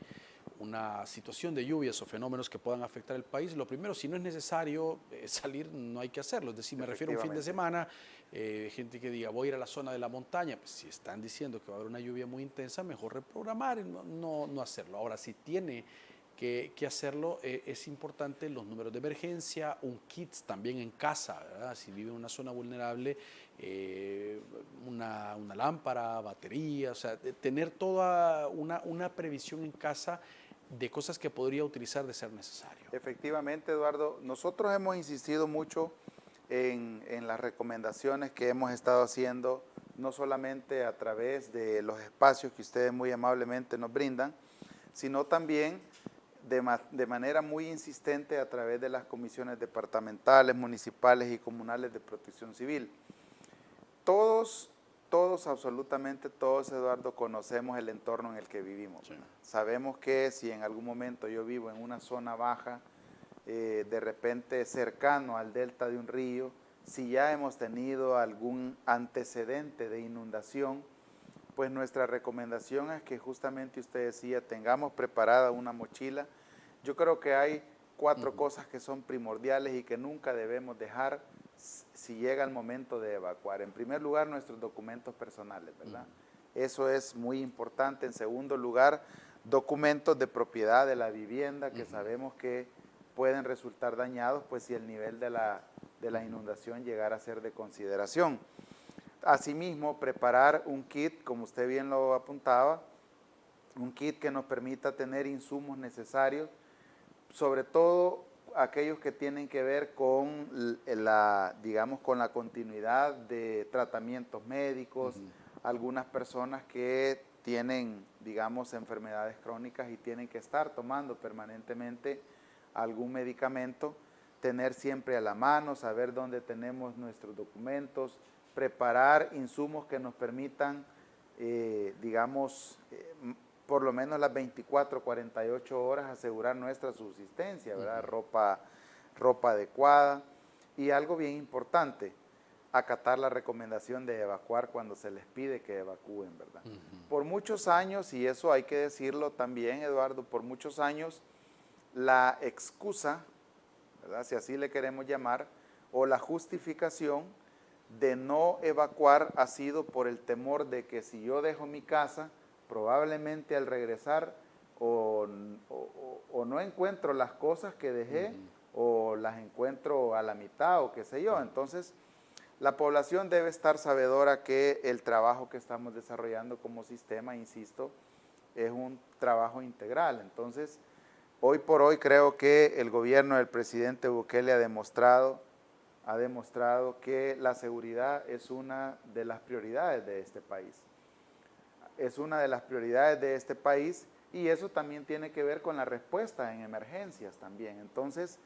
una situación de lluvias o fenómenos que puedan afectar el país. Lo primero, si no es necesario salir, no hay que hacerlo. Es decir, me refiero a un fin de semana, gente que diga, voy a ir a la zona de la montaña, pues si están diciendo que va a haber una lluvia muy intensa, mejor reprogramar y no hacerlo. Ahora, si tiene que hacerlo, es importante los números de emergencia, un kit también en casa, ¿verdad? Si vive en una zona vulnerable, una lámpara, batería, o sea, tener toda una previsión en casa de cosas que podría utilizar de ser necesario. Efectivamente, Eduardo, nosotros hemos insistido mucho en las recomendaciones que hemos estado haciendo, no solamente a través de los espacios que ustedes muy amablemente nos brindan, sino también de manera muy insistente a través de las comisiones departamentales, municipales y comunales de protección civil. Todos, absolutamente todos, Eduardo, conocemos el entorno en el que vivimos. Sí. Sabemos que si en algún momento yo vivo en una zona baja, de repente cercano al delta de un río, si ya hemos tenido algún antecedente de inundación, pues nuestra recomendación es que justamente usted decía, tengamos preparada una mochila. Yo creo que hay 4 cosas que son primordiales y que nunca debemos dejar si llega el momento de evacuar. En primer lugar, nuestros documentos personales, ¿verdad? Eso es muy importante. En segundo lugar, documentos de propiedad de la vivienda que sabemos que pueden resultar dañados, pues si el nivel de la inundación llegara a ser de consideración. Asimismo, preparar un kit, como usted bien lo apuntaba, un kit que nos permita tener insumos necesarios, sobre todo aquellos que tienen que ver con con la continuidad de tratamientos médicos, algunas personas que tienen, digamos, enfermedades crónicas y tienen que estar tomando permanentemente algún medicamento, tener siempre a la mano, saber dónde tenemos nuestros documentos, preparar insumos que nos permitan, por lo menos las 24, 48 horas asegurar nuestra subsistencia, ¿verdad? Ropa adecuada y algo bien importante, acatar la recomendación de evacuar cuando se les pide que evacúen, ¿verdad? Por muchos años, y eso hay que decirlo también, Eduardo, por muchos años la excusa ¿verdad? Si así le queremos llamar, o la justificación de no evacuar ha sido por el temor de que si yo dejo mi casa, probablemente al regresar o no encuentro las cosas que dejé, o las encuentro a la mitad o qué sé yo. Entonces, la población debe estar sabedora que el trabajo que estamos desarrollando como sistema, insisto, es un trabajo integral. Entonces, hoy por hoy creo que el gobierno del presidente Bukele ha demostrado que la seguridad es una de las prioridades de este país. Es una de las prioridades de este país y eso también tiene que ver con la respuesta en emergencias también. Entonces,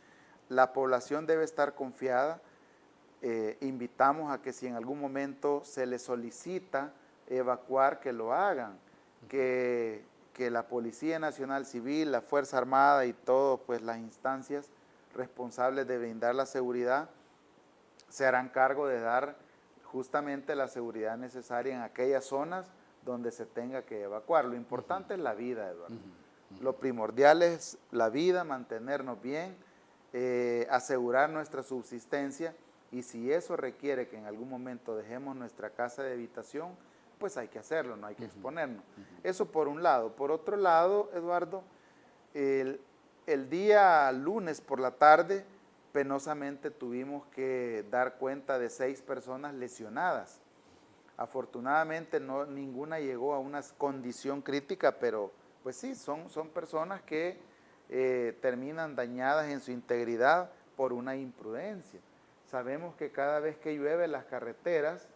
la población debe estar confiada. Invitamos a que si en algún momento se les solicita evacuar, que lo hagan, que la Policía Nacional Civil, la Fuerza Armada y todas pues, las instancias responsables de brindar la seguridad se harán cargo de dar justamente la seguridad necesaria en aquellas zonas donde se tenga que evacuar. Lo importante es la vida, Eduardo. Lo primordial es la vida, mantenernos bien, asegurar nuestra subsistencia, y si eso requiere que en algún momento dejemos nuestra casa de habitación, pues hay que hacerlo, no hay que exponernos. Eso por un lado. Por otro lado, Eduardo, el día lunes por la tarde, penosamente tuvimos que dar cuenta de 6 personas lesionadas. Afortunadamente ninguna llegó a una condición crítica, pero pues sí, son personas que terminan dañadas en su integridad por una imprudencia. Sabemos que cada vez que llueve las carreteras,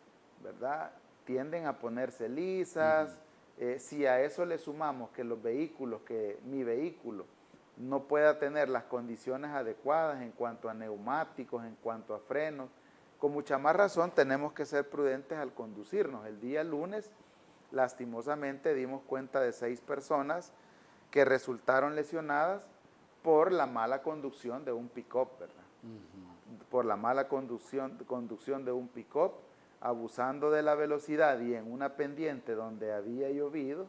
¿verdad?, tienden a ponerse lisas. Si a eso le sumamos que mi vehículo no pueda tener las condiciones adecuadas en cuanto a neumáticos, en cuanto a frenos, con mucha más razón tenemos que ser prudentes al conducirnos. El día lunes, lastimosamente, dimos cuenta de 6 personas que resultaron lesionadas por la mala conducción de un pick-up, ¿verdad? Por la mala conducción de un pick-up, abusando de la velocidad y en una pendiente donde había llovido.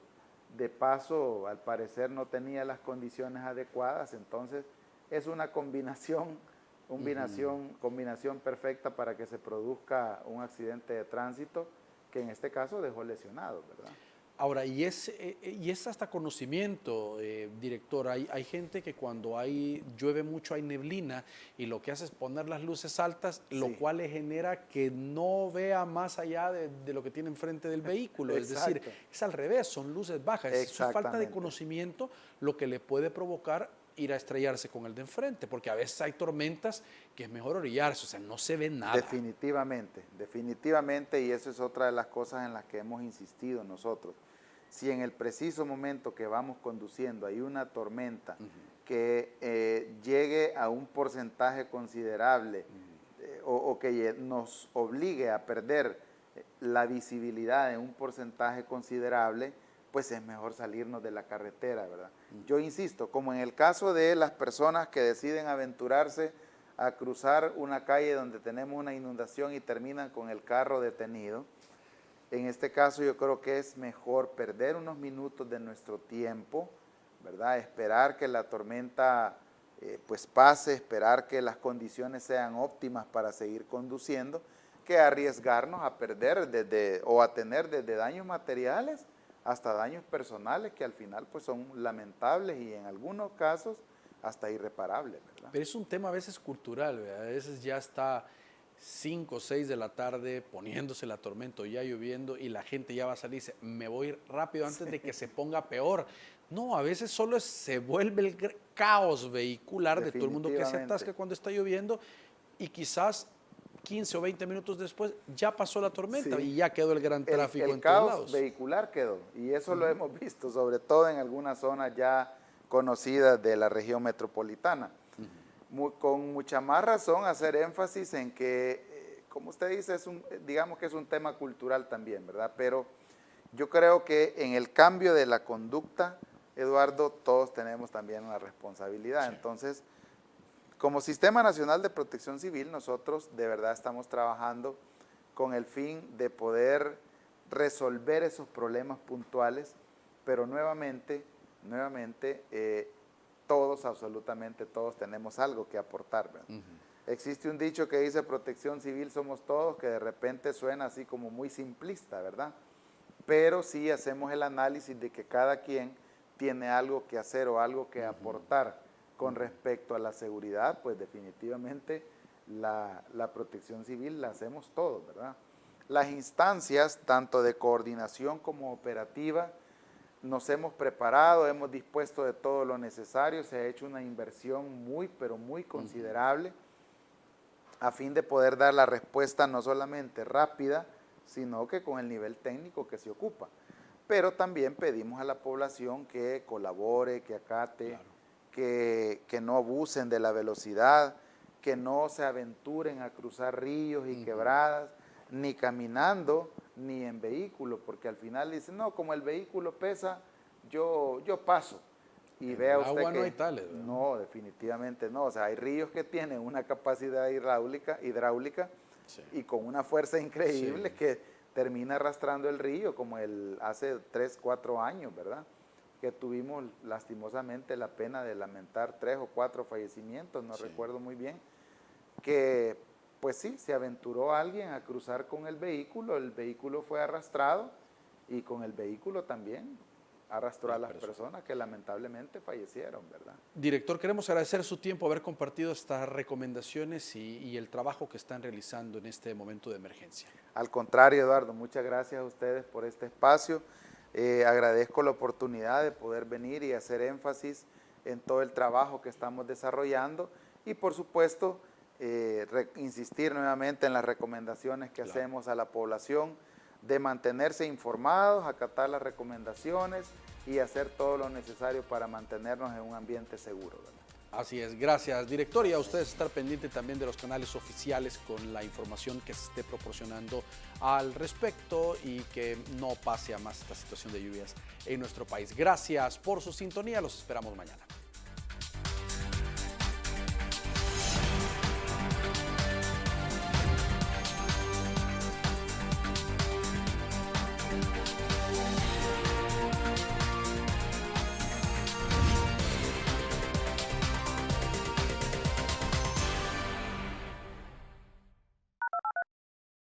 De paso, al parecer no tenía las condiciones adecuadas, entonces es una combinación perfecta para que se produzca un accidente de tránsito que en este caso dejó lesionados, ¿verdad? Ahora, y es hasta conocimiento, director. Hay gente que cuando llueve mucho, hay neblina, y lo que hace es poner las luces altas, sí, lo cual le genera que no vea más allá de lo que tiene enfrente del vehículo. Es decir, es al revés, son luces bajas. Es su falta de conocimiento lo que le puede provocar ir a estrellarse con el de enfrente, porque a veces hay tormentas que es mejor orillarse, o sea, no se ve nada. Definitivamente, y eso es otra de las cosas en las que hemos insistido nosotros. Si en el preciso momento que vamos conduciendo hay una tormenta que llegue a un porcentaje considerable o que nos obligue a perder la visibilidad en un porcentaje considerable, pues es mejor salirnos de la carretera, ¿verdad? Yo insisto, como en el caso de las personas que deciden aventurarse a cruzar una calle donde tenemos una inundación y terminan con el carro detenido, en este caso yo creo que es mejor perder unos minutos de nuestro tiempo, ¿verdad? Esperar que la tormenta pues pase, esperar que las condiciones sean óptimas para seguir conduciendo, que arriesgarnos a perder o a tener desde daños materiales hasta daños personales que al final pues son lamentables y en algunos casos hasta irreparables, ¿verdad? Pero es un tema a veces cultural, ¿verdad? A veces ya está 5 o 6 de la tarde poniéndose la tormenta, ya lloviendo, y la gente ya va a salir y dice, me voy a ir rápido antes de que se ponga peor. No, a veces solo se vuelve el caos vehicular de todo el mundo que se atasca cuando está lloviendo, y quizás 15 o 20 minutos después ya pasó la tormenta, sí, y ya quedó el gran tráfico en todos lados. El caos vehicular quedó, y eso lo hemos visto, sobre todo en algunas zonas ya conocidas de la región metropolitana. Con mucha más razón hacer énfasis en que, como usted dice, digamos que es un tema cultural también, ¿verdad? Pero yo creo que en el cambio de la conducta, Eduardo, todos tenemos también una responsabilidad. Sí. Entonces, como Sistema Nacional de Protección Civil, nosotros de verdad estamos trabajando con el fin de poder resolver esos problemas puntuales, pero nuevamente todos, absolutamente todos, tenemos algo que aportar, ¿verdad? Existe un dicho que dice protección civil somos todos, que de repente suena así como muy simplista, ¿verdad? Pero sí hacemos el análisis de que cada quien tiene algo que hacer o algo que aportar con respecto a la seguridad, pues definitivamente la protección civil la hacemos todos, ¿verdad? Las instancias, tanto de coordinación como operativa, nos hemos preparado, hemos dispuesto de todo lo necesario, se ha hecho una inversión muy, pero muy considerable a fin de poder dar la respuesta no solamente rápida, sino que con el nivel técnico que se ocupa. Pero también pedimos a la población que colabore, que acate, que no abusen de la velocidad, que no se aventuren a cruzar ríos y quebradas, ni caminando, ni en vehículo, porque al final dicen, no, como el vehículo pesa, yo paso. Y vea usted agua que no hay tales, ¿verdad? no, definitivamente no. O sea, hay ríos que tienen una capacidad hidráulica Sí. y con una fuerza increíble que termina arrastrando el río, como hace 3, 4 años, ¿verdad? Que tuvimos lastimosamente la pena de lamentar 3 o 4 fallecimientos, no recuerdo muy bien, que pues sí, se aventuró alguien a cruzar con el vehículo fue arrastrado y con el vehículo también arrastró a las personas que lamentablemente fallecieron, ¿verdad? Director, queremos agradecer su tiempo, haber compartido estas recomendaciones y el trabajo que están realizando en este momento de emergencia. Al contrario, Eduardo, muchas gracias a ustedes por este espacio. Agradezco la oportunidad de poder venir y hacer énfasis en todo el trabajo que estamos desarrollando y, por supuesto, insistir nuevamente en las recomendaciones que hacemos a la población de mantenerse informados, acatar las recomendaciones y hacer todo lo necesario para mantenernos en un ambiente seguro, ¿verdad? Así es, gracias, director, y a ustedes estar pendientes también de los canales oficiales con la información que se esté proporcionando al respecto y que no pase a más esta situación de lluvias en nuestro país. Gracias por su sintonía, los esperamos mañana.